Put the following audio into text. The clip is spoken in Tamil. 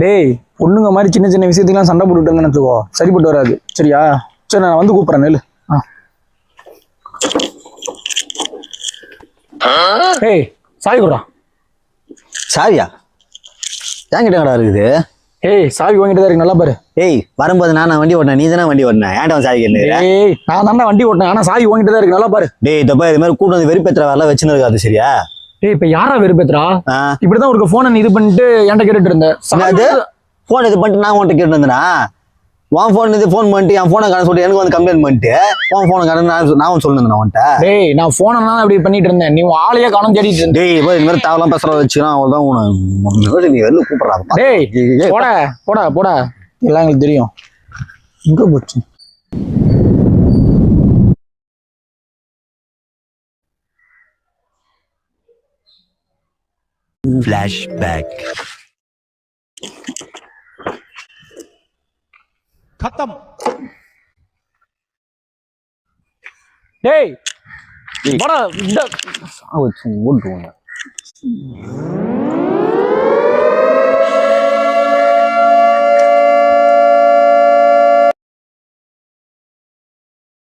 டேய் பொண்ணுங்க மாதிரி சின்ன சின்ன விஷயத்துக்குலாம் சண்டை போட்டுட்டு நினைச்சுக்கோ சரிப்பட்டு வராது சரியா? சரி நான் வந்து கூப்பிட்றேன் நெல். ஏய் சாவி கொடுறா. சாவியா? என்கிட்ட கடை இருக்குது. ஏய் சாவி வாங்கிட்டு தான் இருக்கு நல்லா பாரு. ஏய் வரும்போது நான் வண்டி ஓட்டினேன், நீ தானே வண்டி ஓட்டின, ஏன்டா சாவி கேட்டு? ஏய் நான் தானே வண்டி ஓட்டினேன், ஆனா சாவி வாங்கிட்டு தான் இருக்கு நல்லா பாரு. டேய் இதப்ப இது மாதிரி கூட்டு வந்து வெறுப்பேற்ற வரலாம் வச்சுன்னு இருக்காது சரியா? ஏய் இப்ப யாரா வெறுப்பேத்துறா? இப்படிதான் ஒரு போனை இது பண்ணிட்டு என்கிட்ட கேட்டுட்டு இருந்தேன். போன் இது பண்ணிட்டு நான் உன்கிட்ட கேட்டு இருந்தேனா? உன் போன் இது போன் பண்ணிட்டு என் போனை கடை சொல்லிட்டு எனக்கு வந்து கம்ப்ளைண்ட் பண்ணிட்டு உன் போனை கடை நான் சொல்லிருந்தேன் உன்கிட்ட. டேய் நான் போனெல்லாம் அப்படி பண்ணிட்டு இருந்தேன், நீ ஆளையே காணும் தேடிட்டு இருந்தேன். டேய் இது மாதிரி தேவலாம் பேசுறத வச்சுக்கலாம் அவ்வளவுதான். உனக்கு நீ வெளில கூப்பிடுறாங்க. டேய் போடா போடா போடா, எல்லாம் எங்களுக்கு தெரியும். எங்க போச்சு? Flashback. खत्म. டேய் போடா இந்த ஓடுவாங்க.